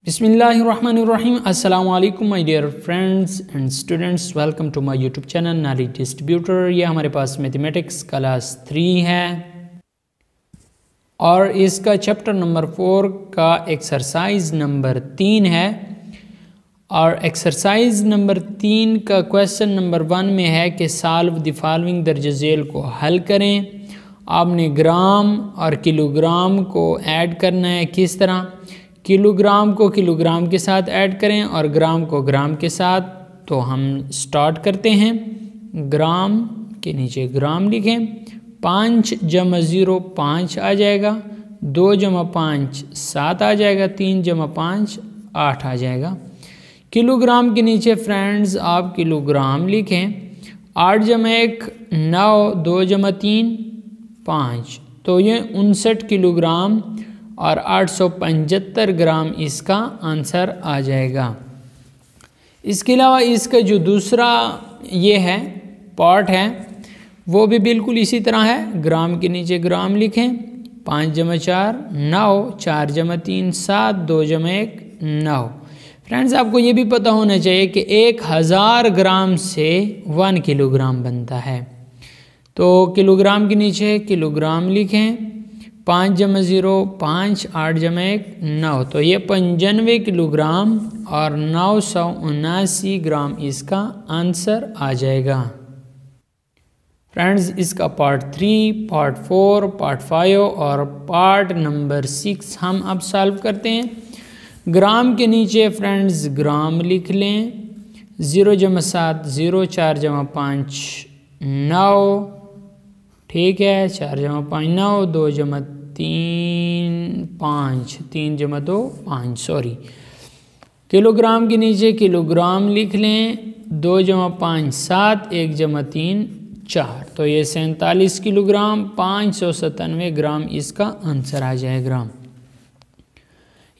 बिस्मिल्लाहिर्रहमानिर्रहीम। अस्सलाम वालेकुम my dear friends and students, welcome to my YouTube channel knowledge distributor. ये हमारे पास मैथमेटिक्स क्लास 3 है और इसका चैप्टर नंबर 4 का एक्सरसाइज नंबर 3 है। और एक्सरसाइज नंबर 3 का क्वेश्चन नंबर 1 में है कि सॉल्व द फॉलोइंग दर्ज झेल को हल करें। आपने ग्राम और किलोग्राम को ऐड करना है। किस तरह? किलोग्राम को किलोग्राम के साथ ऐड करें और ग्राम को ग्राम के साथ। तो हम स्टार्ट करते हैं। ग्राम के नीचे ग्राम लिखें। 5 + 0 5 आ जाएगा। 2 + 5 7 आ जाएगा। 3 + 5 8 आ जाएगा। किलोग्राम के नीचे फ्रेंड्स आप किलोग्राम लिखें। 8 + 1 9, 2 + 3 5। तो ये 59 किलोग्राम और 875 ग्राम इसका आंसर आ जाएगा। इसके अलावा इसका जो दूसरा ये है पार्ट है वो भी बिल्कुल इसी तरह है। ग्राम के नीचे ग्राम लिखें। 5 + 4 9, 4 + 3 7, 2 + 1 9। फ्रेंड्स आपको ये भी पता होना चाहिए कि 1000 ग्राम से 1 किलोग्राम बनता है। तो किलोग्राम के नीचे किलोग्राम लिखें। 5 + 0 5, 8 + 1 9। तो ये 95 किलोग्राम और 979 ग्राम इसका आंसर आ जाएगा। फ्रेंड्स इसका पार्ट 3, पार्ट 4, पार्ट 5 और पार्ट नंबर 6 हम अब सॉल्व करते हैं। ग्राम के नीचे फ्रेंड्स ग्राम लिख लें। 0 + 7 0, 4 + 5 9। ठीक है। 4 + 5 9, 2 + 3 5, 3 + 2 5 सॉरी। किलोग्राम के नीचे किलोग्राम लिख लें। 2 + 5 7, 1 + 3 4। तो ये 47 किलोग्राम 597 ग्राम इसका आंसर आ जाए ग्राम।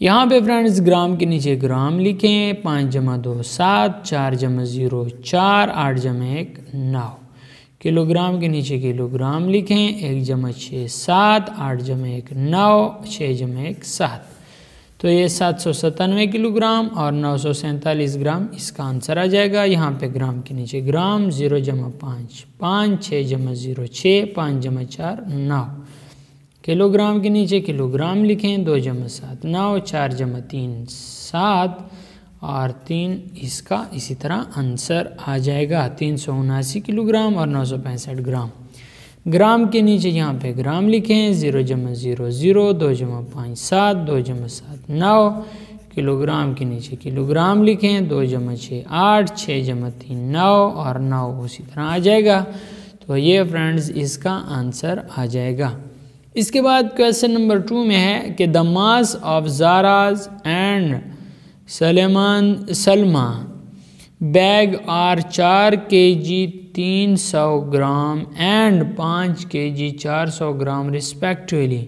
यहाँ पे फ्रेंड्स ग्राम के नीचे ग्राम लिखें। 5 + 2 7, 4 + 0 4, 8 + 1 9। किलोग्राम के नीचे किलोग्राम लिखें। 1 + 6 7, 8 + 1 9, 6 + 1 7। तो ये 797 किलोग्राम और 947 ग्राम इसका आंसर आ जाएगा। यहाँ पे ग्राम के नीचे ग्राम। 0 + 5 5, 6 + 0 6, 5 + 4 9। किलोग्राम के नीचे किलोग्राम लिखें। 2 + 7 9, 4 + 3 7 और 3 इसका इसी तरह आंसर आ जाएगा। 379 किलोग्राम और 965 ग्राम। ग्राम के नीचे यहाँ पे ग्राम लिखें। 0 + 0 0, 2 + 5 7, 2 + 7 9। किलोग्राम के नीचे किलोग्राम लिखें। 2 + 6 8, 6 + 3 9 और 9 उसी तरह आ जाएगा। तो ये फ्रेंड्स इसका आंसर आ जाएगा। इसके बाद क्वेश्चन नंबर 2 में है कि द मास ऑफ ज़ाराज and Salma bag are 4 kg 300 gram एंड 5 kg 400 gram respectively.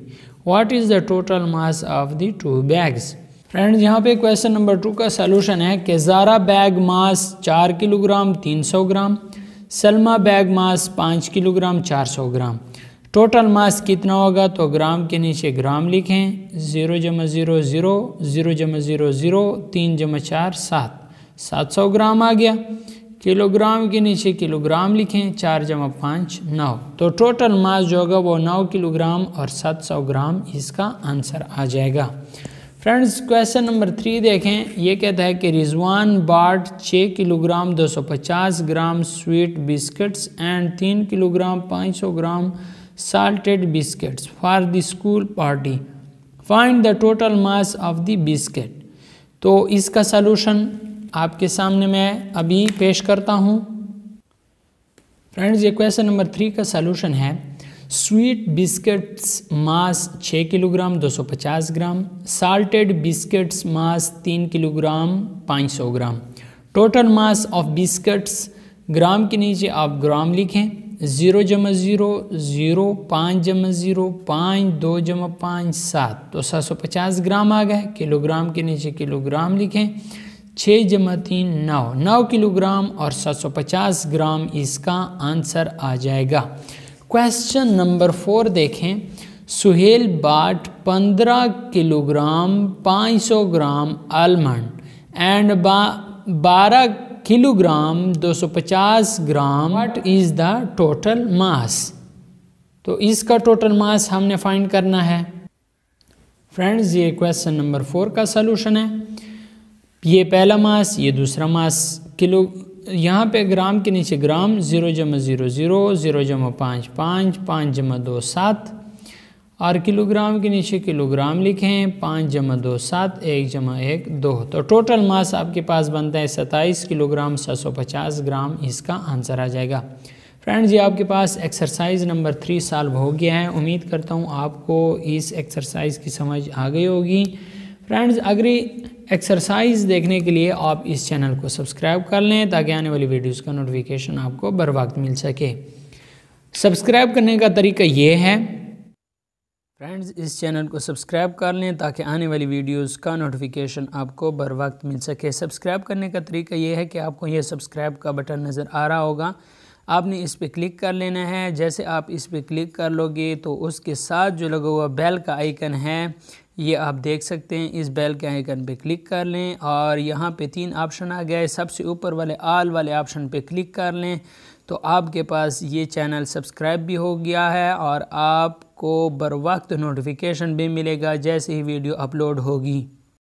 What is the total mass of the 2 bags? Friends यहाँ पे क्वेश्चन नंबर 2 का सलूशन है कि Zara bag mass 4 kilogram 300 gram, Salma bag mass 5 kilogram 400 gram. Total mass कितना होगा? तो ग्राम के नीचे ग्राम लिखें। 0 + 0 0, 0 + 0 0, 3 + 4 7, 700 ग्राम आ गया। किलोग्राम के नीचे किलोग्राम लिखें। 4 + 5 9। तो टोटल मास जो होगा वो 9 किलोग्राम और 700 ग्राम इसका आंसर आ जाएगा। फ्रेंड्स क्वेश्चन नंबर 3 देखें। ये कहता है कि रिजवान बाट 6 kilogram 250 gram sweet biscuits and 3 kilogram 500 gram salted biscuits for the school party. Find the total mass of the biscuit. तो इसका सलूशन आपके सामने मैं अभी पेश करता हूँ। फ्रेंड्स ये क्वेश्चन नंबर 3 का सलूशन है। Sweet biscuits mass 6 kilogram 250 gram, salted biscuits mass 3 kilogram 500 gram. Total mass of biscuits gram के नीचे आप ग्राम लिखें। 0 + 0 0, 5 + 0 5, 2 + 5 7। तो 750 ग्राम आ गए। किलोग्राम के नीचे किलोग्राम लिखें। 6 + 3 9, 9 किलोग्राम और 750 ग्राम इसका आंसर आ जाएगा। क्वेश्चन नंबर 4 देखें। सुहेल बाट 15 kilogram 500 gram almond and 12 kilogram 250 gram. What is the total मास? तो इसका टोटल मास हमने फाइंड करना है। फ्रेंड्स ये क्वेश्चन नंबर 4 का सलूशन है। ये पहला मास, ये दूसरा मास। किलो यहाँ पे ग्राम के नीचे ग्राम, 0 जमा 0 0, 0 जमा 5 5, 5 जमा 2 7, और किलोग्राम के नीचे किलोग्राम लिखें, 5 जमा 2 7, 1 जमा 1 2। तो टोटल मास आपके पास बनता है 27 किलोग्राम 750 ग्राम। इसका आंसर आ जाएगा। फ्रेंड्स ये आपके पास एक्सरसाइज नंबर 3 सॉल्व हो गया है। उम्मीद करता हूँ आपको इस एक्सरसाइज की समझ आ गई होगी। फ्रेंड्स अगली एक्सरसाइज देखने के लिए आप इस चैनल को सब्सक्राइब कर लें ताकि आने वाली वीडियोस का नोटिफिकेशन आपको बर वक्त मिल सके। सब्सक्राइब करने का तरीका ये है, फ्रेंड्स इस चैनल को सब्सक्राइब कर लें ताकि आने वाली वीडियोस का नोटिफिकेशन आपको बर वक्त मिल सके। सब्सक्राइब करने का तरीका ये है कि आपको ये सब्सक्राइब का बटन नज़र आ रहा होगा, आपने इस पर क्लिक कर लेना है। जैसे आप इस पर क्लिक कर लोगे तो उसके साथ जो लगा हुआ बेल का आइकन है ये आप देख सकते हैं। इस बेल के आइकन पे क्लिक कर लें और यहाँ पे 3 ऑप्शन आ गए। सबसे ऊपर वाले ऑल वाले ऑप्शन पे क्लिक कर लें तो आपके पास ये चैनल सब्सक्राइब भी हो गया है और आपको बर वक्त नोटिफिकेशन भी मिलेगा जैसे ही वीडियो अपलोड होगी।